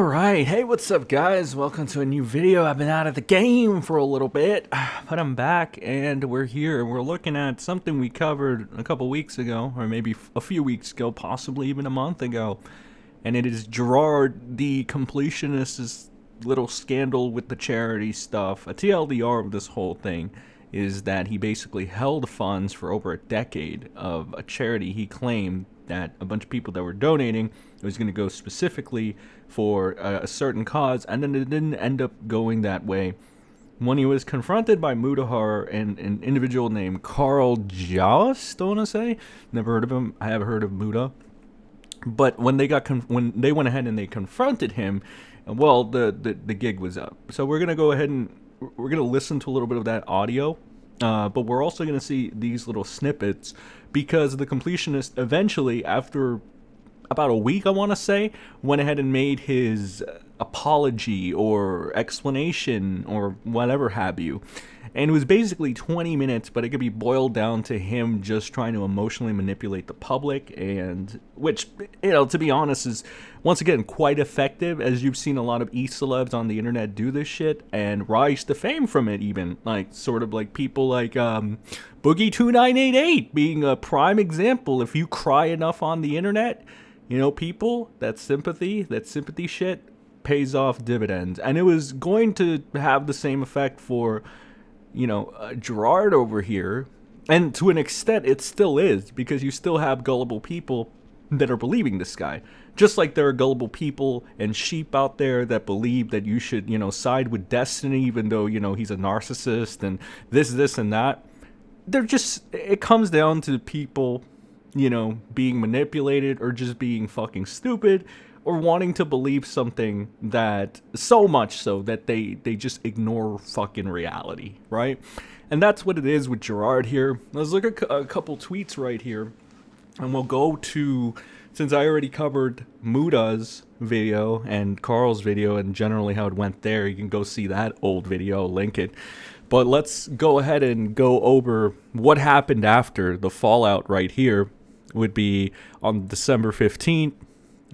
Alright, hey, what's up guys? Welcome to a new video. I've been out of the game for a little bit, but I'm back and we're here. We're looking at something we covered a couple weeks ago, or maybe a few weeks ago, possibly even a month ago. And it is Jirard, the Completionist's little scandal with the charity stuff. A TLDR of this whole thing is that he basically held funds for over a decade of a charity he claimed that a bunch of people that were donating, it was going to go specifically for a certain cause, and then it didn't end up going that way. When he was confronted by Muta and an individual named Karl Jobst, I want to say, never heard of him. I have heard of Muta, but when they went ahead and they confronted him, well, the gig was up. So we're gonna go ahead and we're gonna listen to a little bit of that audio. But we're also going to see these little snippets because the Completionist eventually, after about a week, I want to say, went ahead and made his apology or explanation or whatever have you. And it was basically 20 minutes, but it could be boiled down to him just trying to emotionally manipulate the public, and which, you know, to be honest, is once again quite effective, as you've seen a lot of e-celebs on the internet do this shit and rise to fame from it, even like sort of like people like Boogie2988 being a prime example. If you cry enough on the internet, you know, people, that sympathy shit pays off dividends. And it was going to have the same effect for, you know, Jirard over here, and to an extent it still is, because you still have gullible people that are believing this guy, just like there are gullible people and sheep out there that believe that you should, you know, side with Destiny even though, you know, he's a narcissist and this and that. They're just, it comes down to people, you know, being manipulated or just being fucking stupid, or wanting to believe something that so much so that they just ignore fucking reality, right? And that's what it is with Jirard here. Let's look at a couple tweets right here, and we'll go to, since I already covered Muta's video and Karl's video and generally how it went there, you can go see that old video, I'll link it. But let's go ahead and go over what happened after the fallout right here. Would be on December 15th.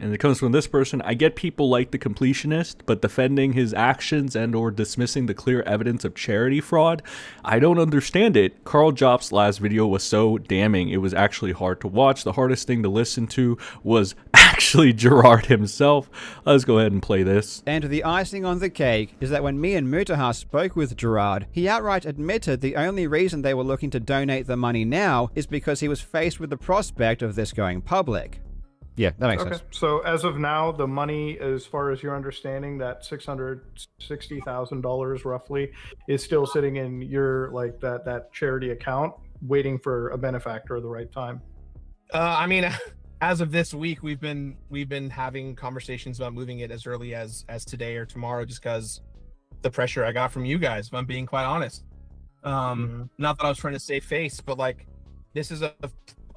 And it comes from this person. I get people like the Completionist, but defending his actions and or dismissing the clear evidence of charity fraud, I don't understand it. Karl Jobst's last video was so damning, it was actually hard to watch. The hardest thing to listen to was actually Jirard himself. Let's go ahead and play this. And the icing on the cake is that when me and Muta spoke with Jirard, he outright admitted the only reason they were looking to donate the money now is because he was faced with the prospect of this going public. Yeah, that makes sense. So as of now, the money, as far as your understanding, that $660,000 roughly, is still sitting in your, like, that charity account, waiting for a benefactor at the right time. I mean, as of this week, we've been having conversations about moving it as early as today or tomorrow, just because the pressure I got from you guys, if I'm being quite honest. Not that I was trying to save face, but like, this is a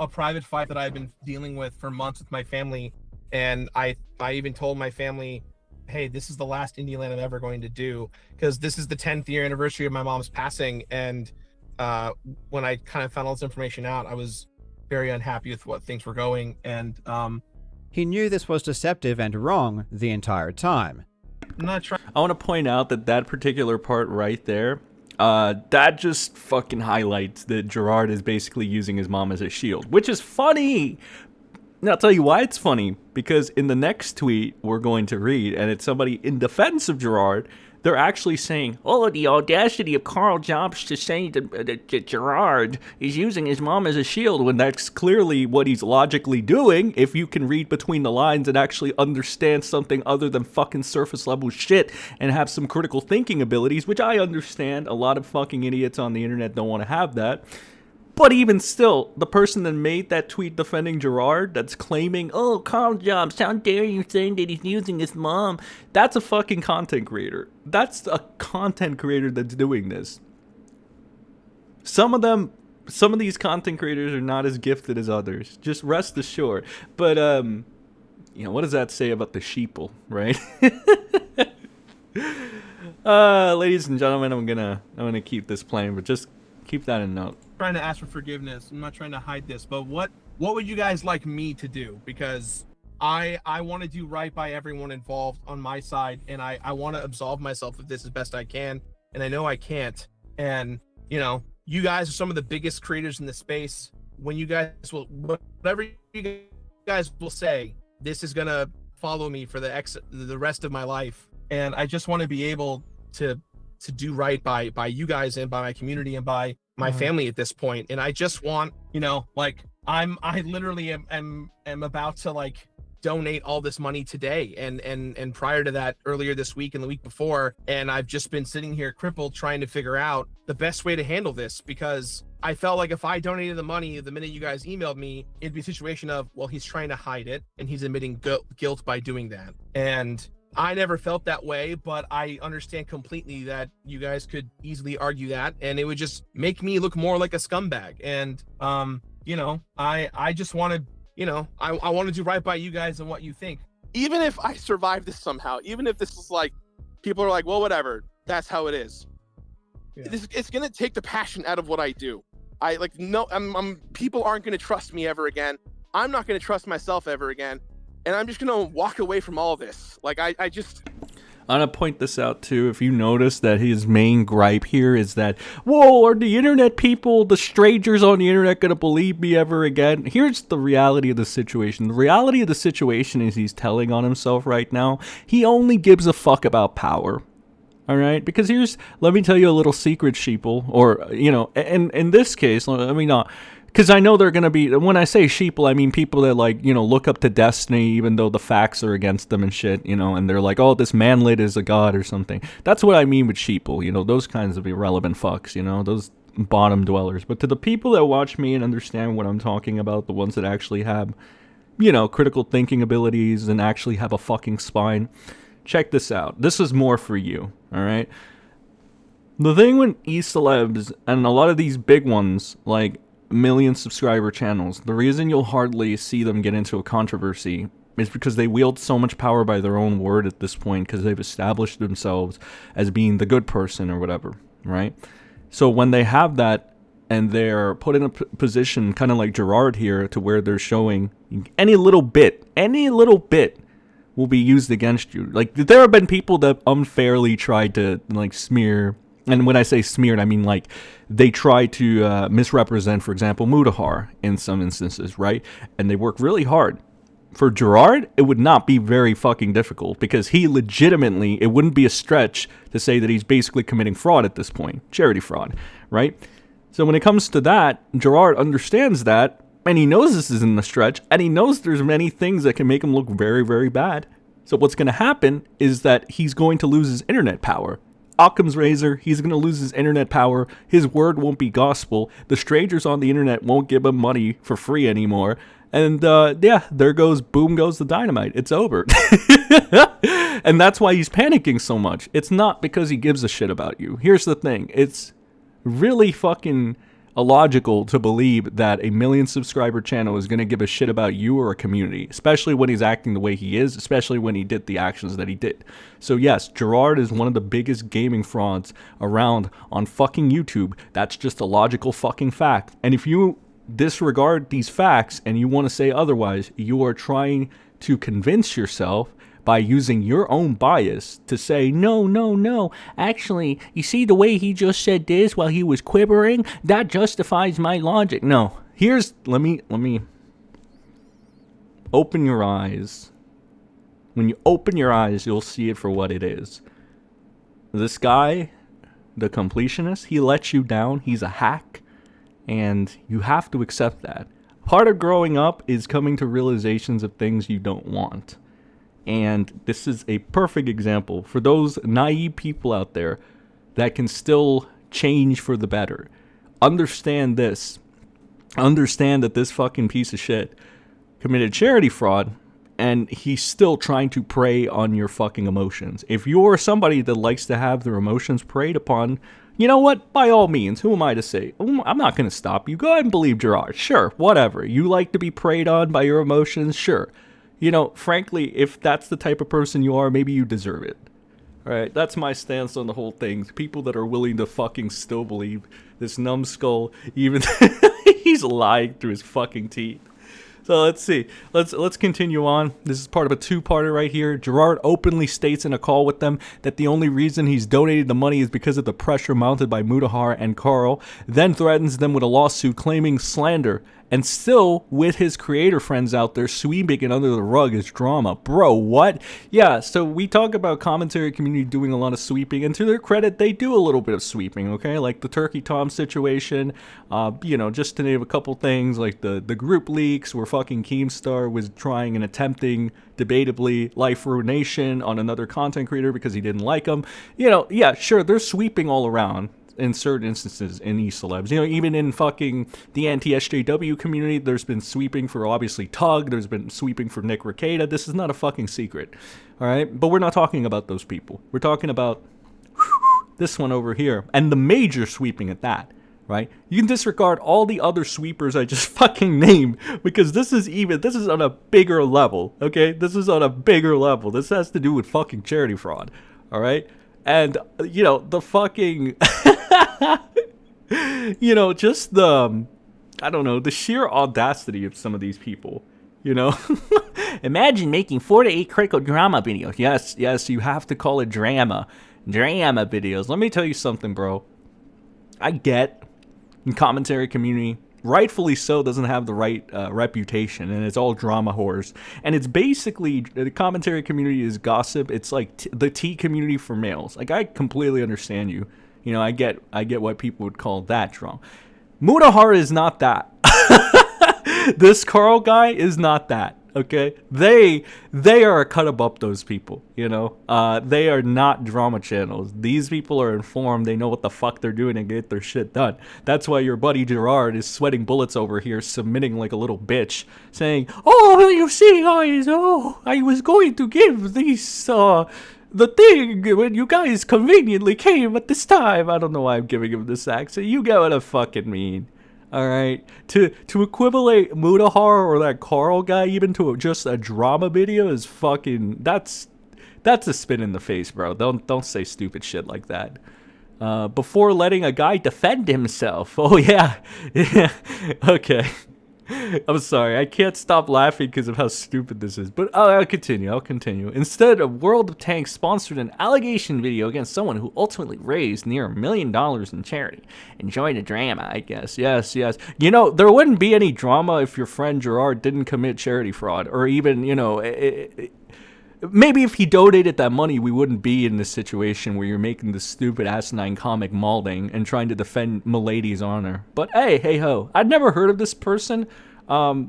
private fight that I've been dealing with for months with my family, and I even told my family, hey, this is the last Indie Land I'm ever going to do, because this is the 10th year anniversary of my mom's passing, and when I kind of found all this information out, I was very unhappy with what things were going, and he knew this was deceptive and wrong the entire time. I'm not trying. I want to point out that particular part right there, that just fucking highlights that Jirard is basically using his mom as a shield, which is funny. And I'll tell you why it's funny, because in the next tweet we're going to read, and it's somebody in defense of Jirard, they're actually saying, oh, the audacity of Karl Jobst to say that Jirard is using his mom as a shield, when that's clearly what he's logically doing, if you can read between the lines and actually understand something other than fucking surface level shit and have some critical thinking abilities, which I understand a lot of fucking idiots on the internet don't want to have that. But even still, the person that made that tweet defending Jirard, that's claiming, oh, Karl Jobst, how dare you saying that he's using his mom, that's a fucking content creator. That's a content creator that's doing this. Some of these content creators are not as gifted as others. Just rest assured. But, you know, what does that say about the sheeple, right? Ladies and gentlemen, I'm gonna keep this playing, but just keep that in note. Trying to ask for forgiveness. I'm not trying to hide this, but what would you guys like me to do? Because I want to do right by everyone involved on my side, and I want to absolve myself of this as best I can, and I know I can't. And you know, you guys are some of the biggest creators in the space. When you guys will, whatever you guys will say, this is gonna follow me for the rest of my life, and I just want to be able to do right by you guys and by my community and by my family at this point. And I just want, you know, like I literally am about to like donate all this money today and prior to that, earlier this week and the week before, and I've just been sitting here crippled trying to figure out the best way to handle this, because I felt like if I donated the money the minute you guys emailed me, it'd be a situation of, well, he's trying to hide it and he's admitting guilt by doing that. And I never felt that way, but I understand completely that you guys could easily argue that, and it would just make me look more like a scumbag. And you know, I just want to, you know, I want to do right by you guys and what you think. Even if I survive this somehow, even if this is like, people are like, well, whatever, that's how it is. Yeah. It's gonna take the passion out of what I do. I like, no, people aren't gonna trust me ever again. I'm not gonna trust myself ever again, and I'm just gonna walk away from all this. Like, I just. I'm gonna point this out too. If you notice that his main gripe here is that, whoa, are the internet people, the strangers on the internet, gonna believe me ever again? Here's the reality of the situation. The reality of the situation is he's telling on himself right now. He only gives a fuck about power. All right, because let me tell you a little secret, sheeple, or, you know, and in this case, let me not. Because I know they're going to be, when I say sheeple, I mean people that, like, you know, look up to Destiny even though the facts are against them and shit, you know, and they're like, oh, this manlet is a god or something. That's what I mean with sheeple, you know, those kinds of irrelevant fucks, you know, those bottom dwellers. But to the people that watch me and understand what I'm talking about, the ones that actually have, you know, critical thinking abilities and actually have a fucking spine, check this out. This is more for you, all right? The thing with e-celebs and a lot of these big ones, like, million subscriber channels, the reason you'll hardly see them get into a controversy is because they wield so much power by their own word at this point, because they've established themselves as being the good person or whatever, right? So when they have that and they're put in a position kind of like Jirard here, to where they're showing any little bit will be used against you. Like, there have been people that unfairly tried to, like, smear. And when I say smeared, I mean, like, they try to misrepresent, for example, Mutahar in some instances, right? And they work really hard. For Jirard, it would not be very fucking difficult, because he legitimately, it wouldn't be a stretch to say that he's basically committing fraud at this point. Charity fraud, right? So when it comes to that, Jirard understands that, and he knows this isn't a stretch, and he knows there's many things that can make him look very, very bad. So what's going to happen is that he's going to lose his internet power. Occam's razor, he's going to lose his internet power. His word won't be gospel. The strangers on the internet won't give him money for free anymore. And yeah, there goes, boom goes the dynamite. It's over. And that's why he's panicking so much. It's not because he gives a shit about you. Here's the thing. It's really fucking illogical to believe that a 1 million subscriber channel is going to give a shit about you or a community, especially when he's acting the way he is, especially when he did the actions that he did. So yes, Jirard is one of the biggest gaming frauds around on fucking YouTube. That's just a logical fucking fact. And if you disregard these facts and you want to say otherwise, you are trying to convince yourself by using your own bias to say, no, actually, you see the way he just said this while he was quivering, that justifies my logic. No, let me open your eyes. When you open your eyes, you'll see it for what it is. This guy, the completionist, he lets you down. He's a hack, and you have to accept that. Part of growing up is coming to realizations of things you don't want. And this is a perfect example for those naive people out there that can still change for the better. Understand this. Understand that this fucking piece of shit committed charity fraud, and he's still trying to prey on your fucking emotions. If you're somebody that likes to have their emotions preyed upon, you know what? By all means, who am I to say? I'm not going to stop you. Go ahead and believe Jirard. Sure, whatever. You like to be preyed on by your emotions? Sure. You know, frankly, if that's the type of person you are, maybe you deserve it. All right, that's my stance on the whole thing. People that are willing to fucking still believe this numbskull, even he's lying through his fucking teeth. So let's see. Let's continue on. This is part of a two-parter right here. Jirard openly states in a call with them that the only reason he's donated the money is because of the pressure mounted by Muta and Karl, then threatens them with a lawsuit claiming slander, and still with his creator friends out there sweeping it under the rug as drama. Bro, what? Yeah, so we talk about commentary community doing a lot of sweeping, and to their credit, they do a little bit of sweeping, okay? Like the Turkey Tom situation, just to name a couple things, like the group leaks where fucking Keemstar was trying and attempting, debatably, life ruination on another content creator because he didn't like him. Yeah, sure, they're sweeping all around in certain instances in e-celebs. Even in fucking the anti-SJW community, there's been sweeping for, obviously, Tug. There's been sweeping for Nick Rekieta. This is not a fucking secret, all right? But we're not talking about those people. We're talking about this one over here, and the major sweeping at that, right? You can disregard all the other sweepers I just fucking named, because this is on a bigger level, okay? This is on a bigger level. This has to do with fucking charity fraud, all right? And, the fucking, just the, I don't know, the sheer audacity of some of these people, Imagine making 4 to 8 critical drama videos. Yes, you have to call it drama. Drama videos. Let me tell you something, bro. I get in commentary community, rightfully so, doesn't have the right reputation, and it's all drama whores. And it's basically, the commentary community is gossip. It's like the tea community for males. Like, I completely understand you. I get why people would call that drama. Muta is not that. This Karl guy is not that. Okay, they are a cut above those people. They are not drama channels. These people are informed. They know what the fuck they're doing and get their shit done. That's why your buddy Jirard is sweating bullets over here, submitting like a little bitch, saying, "Oh, you see, guys, I was going to give these the thing when you guys conveniently came at this time." I don't know why I'm giving him this accent. You get what I fucking mean. All right, to equivalate Mutahar or that Karl guy even to just a drama video is fucking, that's a spin in the face, bro. Don't say stupid shit like that. Before letting a guy defend himself. Oh yeah, okay. I'm sorry, I can't stop laughing because of how stupid this is. But I'll continue. Instead, a World of Tanks sponsored an allegation video against someone who ultimately raised near $1 million in charity. Enjoy the drama, I guess. Yes. There wouldn't be any drama if your friend Jirard didn't commit charity fraud. Or even, maybe if he donated that money, we wouldn't be in this situation where you're making this stupid asinine comic malding and trying to defend Milady's honor. But hey ho, I'd never heard of this person. I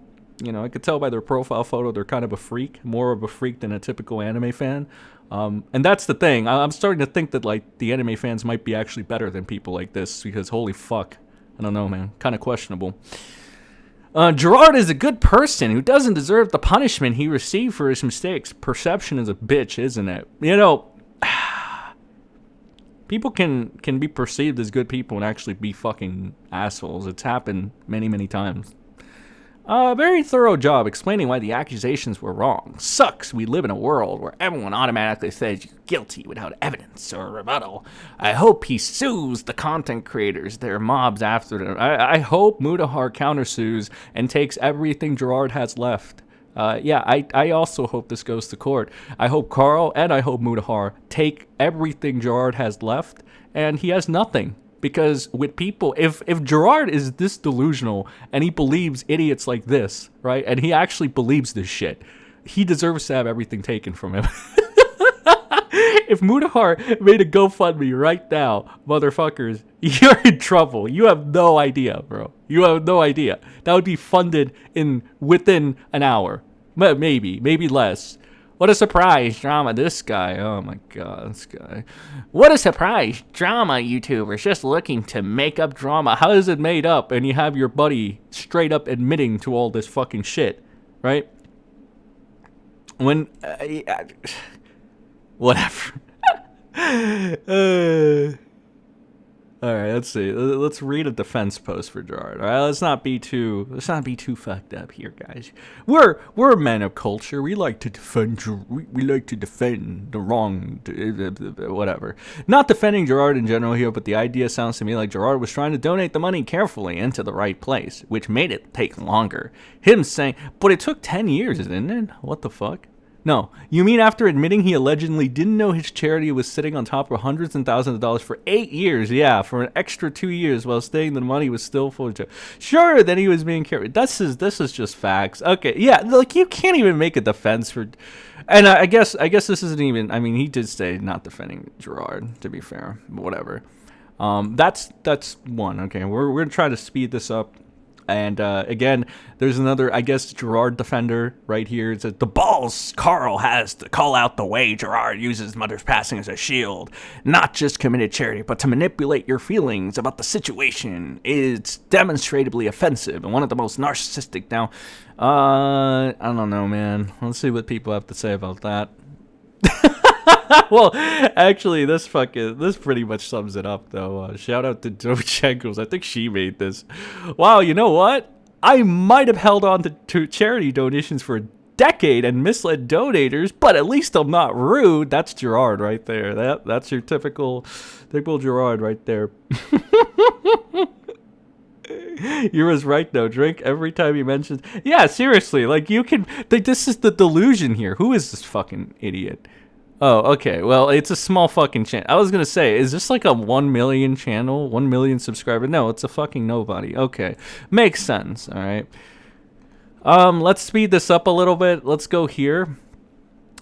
could tell by their profile photo they're kind of a freak, more of a freak than a typical anime fan. And that's the thing. I'm starting to think that like the anime fans might be actually better than people like this, because holy fuck, I don't know, man, kind of questionable. Jirard is a good person who doesn't deserve the punishment he received for his mistakes. Perception is a bitch, isn't it? People can be perceived as good people and actually be fucking assholes. It's happened many, many times. Very thorough job explaining why the accusations were wrong. Sucks we live in a world where everyone automatically says you're guilty without evidence or rebuttal. I hope he sues the content creators, their mobs after them. I hope Mutahar countersues and takes everything Jirard has left. I also hope this goes to court. I hope Karl and I hope Mutahar take everything Jirard has left, and he has nothing. Because with people, if Jirard is this delusional and he believes idiots like this, right, and he actually believes this shit, he deserves to have everything taken from him. If Mutahar made a GoFundMe right now, motherfuckers, you're in trouble. You have no idea, bro. You have no idea. That would be funded within an hour. Maybe less. What a surprise drama, this guy. Oh my god, this guy. What a surprise drama, YouTubers just looking to make up drama. How is it made up? And you have your buddy straight up admitting to all this fucking shit, right? When, whatever. All right, let's see. Let's read a defense post for Jirard. All right, let's not be too fucked up here, guys. We're men of culture. We like to defend. We like to defend the wrong, whatever. Not defending Jirard in general here, but the idea sounds to me like Jirard was trying to donate the money carefully into the right place, which made it take longer. Him saying, but it took 10 years, didn't it? What the fuck? No, you mean after admitting he allegedly didn't know his charity was sitting on top of hundreds and thousands of dollars for 8 years, yeah, for an extra 2 years while stating the money was still full of Sure, then he was being carried. This is just facts. Okay, yeah, like you can't even make a defense for, and I guess this isn't even. I mean, he did say not defending Jirard, to be fair, but whatever. That's one. Okay, we're gonna try to speed this up. And again, there's another, I guess, Jirard defender right here. It says, the balls Karl has to call out the way Jirard uses mother's passing as a shield. Not just committed charity, but to manipulate your feelings about the situation. It's demonstrably offensive and one of the most narcissistic. Now, I don't know, man. Let's see what people have to say about that. Well, actually, this pretty much sums it up, though. Shout out to Dochenkos. I think she made this. Wow, you know what? I might have held on to charity donations for a decade and misled donators, but at least I'm not rude. That's Jirard right there. That's your typical Jirard right there. You're as right, though. Drink every time he mentions. Yeah, seriously. Like, you can. This is the delusion here. Who is this fucking idiot? Oh, okay. Well, it's a small fucking channel. I was going to say, is this like a 1 million channel? 1 million subscriber? No, it's a fucking nobody. Okay. Makes sense. All right. Let's speed this up a little bit. Let's go here.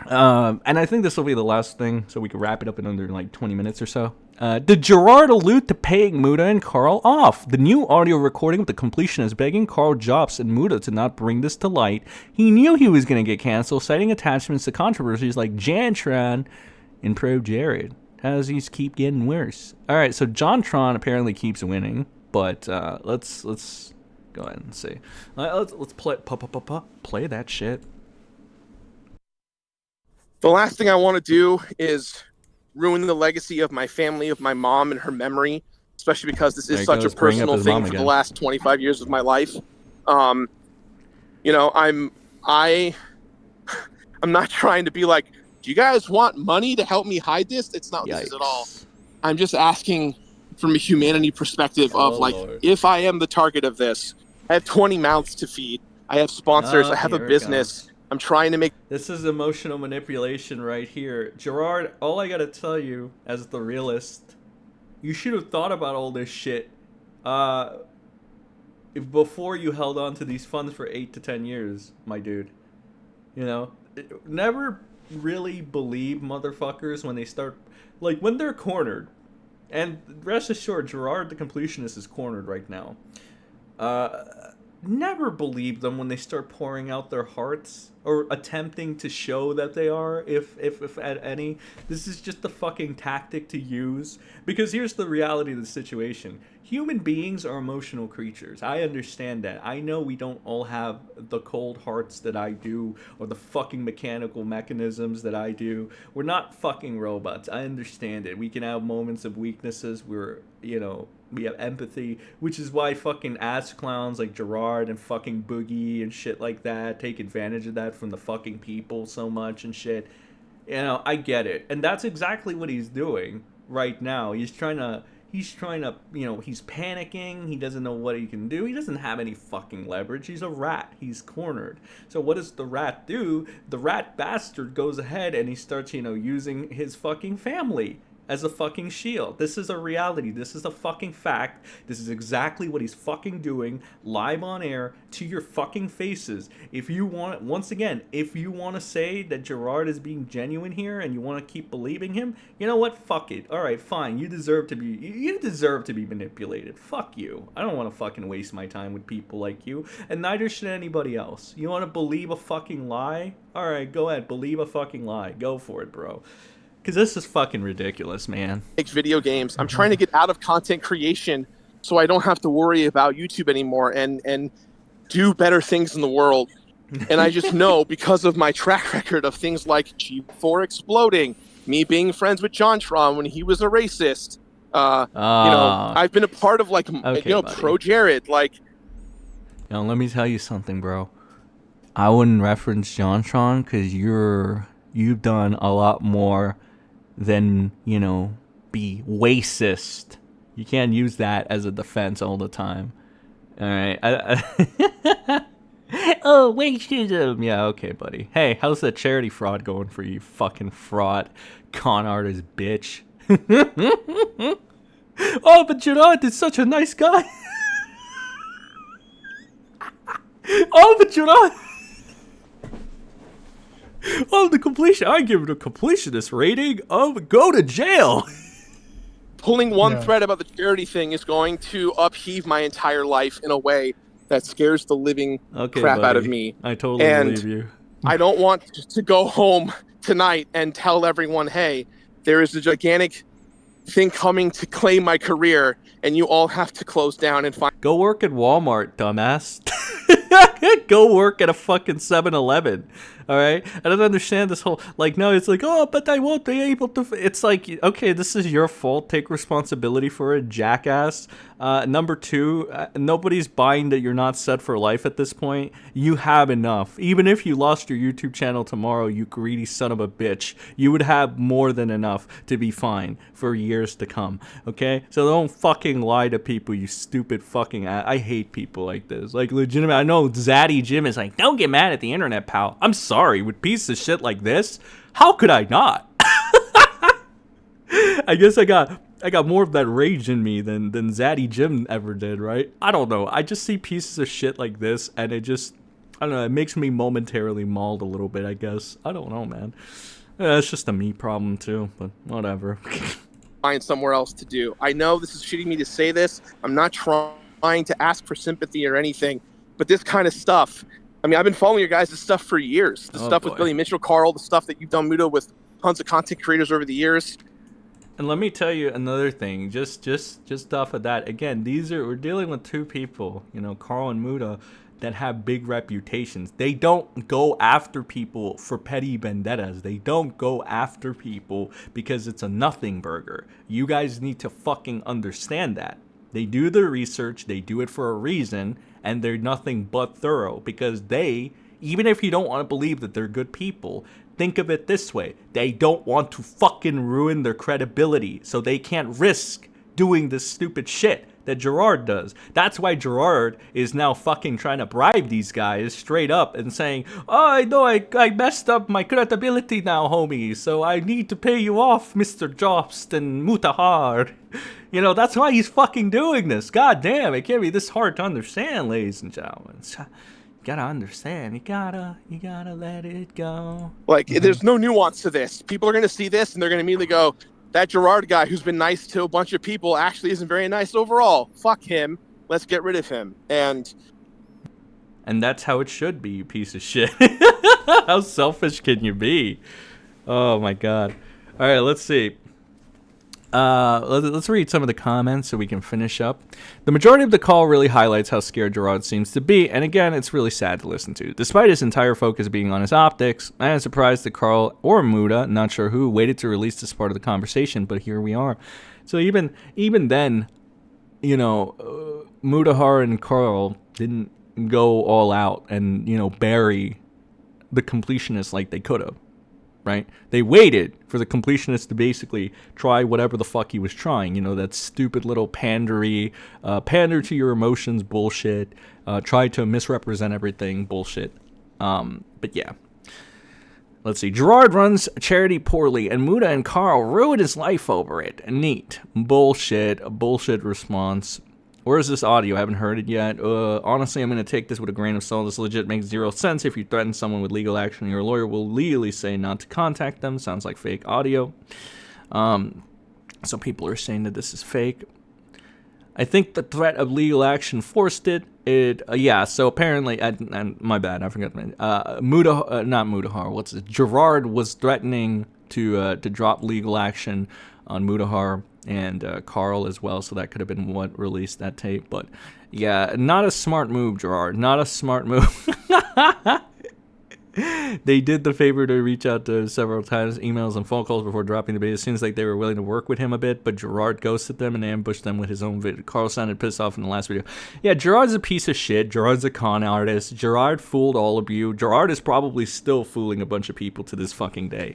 And I think this will be the last thing, so we can wrap it up in under like 20 minutes or so. Did Jirard allude to paying Muta and Karl off? The new audio recording of the Completionist begging Karl Jobst and Muta to not bring this to light. He knew he was going to get canceled, citing attachments to controversies like Jantron and Pro Jirard. How does these keep getting worse? All right, so Jantron apparently keeps winning, but let's go ahead and see. Let's play that shit. The last thing I want to do is ruin the legacy of my family, of my mom and her memory, especially because this is such a personal thing for the last 25 years of my life. You know, I'm not trying to be like, do you guys want money to help me hide this? It's not this at all. I'm just asking from a humanity perspective of like, Lord. If I am the target of this, I have 20 mouths to feed. I have sponsors. I have a business. I'm trying to make... This is emotional manipulation right here. Jirard, all I gotta tell you, as the realist, you should have thought about all this shit before you held on to these funds for 8 to 10 years, my dude. You know? Never really believe motherfuckers when they start... Like, when they're cornered. And rest assured, Jirard the Completionist is cornered right now. Never believe them when they start pouring out their hearts or attempting to show that they are, if at any. This is just a fucking tactic to use, because here's the reality of the situation. Human beings are emotional creatures. I understand that. I know we don't all have the cold hearts that I do, or the fucking mechanical mechanisms that I do. We're not fucking robots. I understand it. We can have moments of weaknesses where, you know, we have empathy, which is why fucking ass clowns like Jirard and fucking Boogie and shit like that take advantage of that from the fucking people so much and shit. You know, I get it. And that's exactly what he's doing right now. He's trying to, you know, he's panicking. He doesn't know what he can do. He doesn't have any fucking leverage. He's a rat. He's cornered. So what does the rat do? The rat bastard goes ahead and he starts, you know, using his fucking family as a fucking shield. This is a reality. This is a fucking fact. This is exactly what he's fucking doing live on air to your fucking faces. If you want, once again, if you want to say that Jirard is being genuine here and you want to keep believing him, you know what? Fuck it. All right, fine. You deserve to be manipulated. Fuck you. I don't want to fucking waste my time with people like you, and neither should anybody else. You want to believe a fucking lie? All right, go ahead. Believe a fucking lie. Go for it, bro. Because this is fucking ridiculous, man. Make video games. I'm trying to get out of content creation so I don't have to worry about YouTube anymore and do better things in the world. And I just know, because of my track record of things like G4 exploding, me being friends with Jontron when he was a racist, I've been a part of like Okay, pro Jirard. Like, let me tell you something, bro. I wouldn't reference JonTron because you've done a lot more than be racist. You can't use that as a defense all the time. All right. Oh, racism. Yeah, okay, buddy. Hey, how's that charity fraud going for you, fucking fraud, con artist bitch? Oh, but Jirard is such a nice guy. Oh, but Jirard. Oh, the completion. I give it a completionist rating of go to jail. Pulling one thread about the charity thing is going to upheave my entire life in a way that scares the living crap out of me. I totally believe you. I don't want to go home tonight and tell everyone, hey, there is a gigantic thing coming to claim my career, and you all have to close down and find. Go work at Walmart, dumbass. Go work at a fucking 7-Eleven. All right, I don't understand this whole no. It's like, oh, but I won't be able to. It's like, okay, this is your fault. Take responsibility for it, jackass. Number two, nobody's buying that you're not set for life at this point. You have enough. Even if you lost your YouTube channel tomorrow, you greedy son of a bitch, you would have more than enough to be fine for years to come. Okay, so don't fucking lie to people, you stupid fucking. I hate people like this. Like, legitimate. I know Zaddy Jim is like, don't get mad at the internet, pal. I'm sorry. With pieces of shit like this, how could I not? I guess I got more of that rage in me than Zaddy Jim ever did, right? I don't know. I just see pieces of shit like this, and it just, I don't know, it makes me momentarily mauled a little bit, I guess. I don't know, man. It's just a me problem too, but whatever. Find somewhere else to do. I know this is shitty me to say this. I'm not trying to ask for sympathy or anything, but this kind of stuff. I mean, I've been following your guys' stuff for years. The stuff with Billy Mitchell, Karl, the stuff that you've done, Muta, with tons of content creators over the years. And let me tell you another thing, just off of that. Again, we're dealing with two people, Karl and Muta, that have big reputations. They don't go after people for petty vendettas. They don't go after people because it's a nothing burger. You guys need to fucking understand that. They do their research, they do it for a reason, and they're nothing but thorough because they, even if you don't want to believe that they're good people, think of it this way. They don't want to fucking ruin their credibility, so they can't risk doing this stupid shit that Jirard does. That's why Jirard is now fucking trying to bribe these guys straight up and saying, oh, I know I messed up my credibility now, homie, so I need to pay you off, Mr. Jobst and Muta. That's why he's fucking doing this. God damn, it can't be this hard to understand, ladies and gentlemen. You gotta understand. You gotta let it go. Like, there's no nuance to this. People are gonna see this and they're gonna immediately go, that Jirard guy who's been nice to a bunch of people actually isn't very nice overall. Fuck him. Let's get rid of him. And that's how it should be, you piece of shit. How selfish can you be? Oh my god. All right, let's see. Let's read some of the comments so we can finish up. The majority of the call really highlights how scared Jirard seems to be, and again, it's really sad to listen to. Despite his entire focus being on his optics, I am surprised that Karl or Muta, not sure who, waited to release this part of the conversation, but here we are. So even then, Mutahar and Karl didn't go all out and, bury the completionist like they could have. Right? They waited for the completionist to basically try whatever the fuck he was trying. That stupid little pander to your emotions bullshit. Try to misrepresent everything bullshit. But yeah. Let's see. Jirard runs charity poorly, and Muta and Karl ruin his life over it. Neat. Bullshit. A bullshit response. Where is this audio? I haven't heard it yet. Honestly, I'm going to take this with a grain of salt. This legit makes zero sense. If you threaten someone with legal action, your lawyer will legally say not to contact them. Sounds like fake audio. So people are saying that this is fake. I think the threat of legal action forced it. Yeah, so apparently, and my bad, I forgot. Not Mutahar, what's it? Jirard was threatening to drop legal action on Mutahar and Karl as well, so that could have been what released that tape. But yeah, not a smart move, Jirard. Not a smart move. They did the favor to reach out to several times, emails and phone calls before dropping the bait. It seems like they were willing to work with him a bit, but Jirard ghosted them and ambushed them with his own video. Karl sounded pissed off in the last video. Yeah, Jirard's a piece of shit. Jirard's a con artist. Jirard fooled all of you. Jirard is probably still fooling a bunch of people to this fucking day.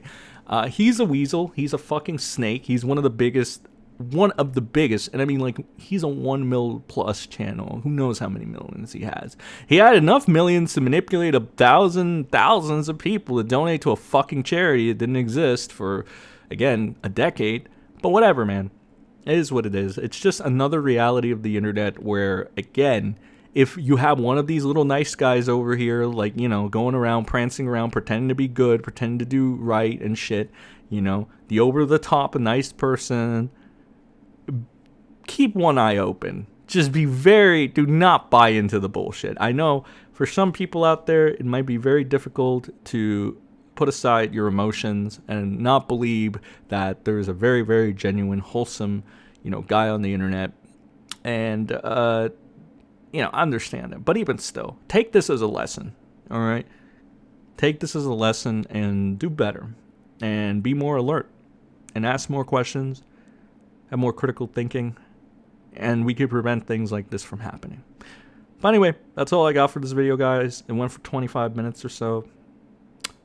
He's a weasel. He's a fucking snake. He's one of the biggest, and I mean, like, he's a 1 mil plus channel. Who knows how many millions he has? He had enough millions to manipulate thousands of people to donate to a fucking charity that didn't exist for, again, a decade. But whatever, man. It is what it is. It's just another reality of the internet where, again, if you have one of these little nice guys over here, like, you know, going around, prancing around, pretending to be good, pretending to do right and shit, you know, the over-the-top nice person, keep one eye open. Just do not buy into the bullshit. I know for some people out there, it might be very difficult to put aside your emotions and not believe that there's a very, very genuine, wholesome, you know, guy on the internet. And, you know, I understand it. But even still, take this as a lesson, all right? Take this as a lesson and do better. And be more alert. And ask more questions. Have more critical thinking. And we could prevent things like this from happening. But anyway, that's all I got for this video, guys. It went for 25 minutes or so.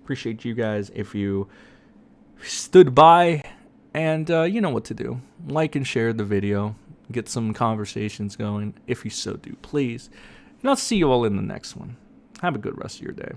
Appreciate you guys if you stood by. And you know what to do. Like and share the video. Get some conversations going if you so do, please. And I'll see you all in the next one. Have a good rest of your day.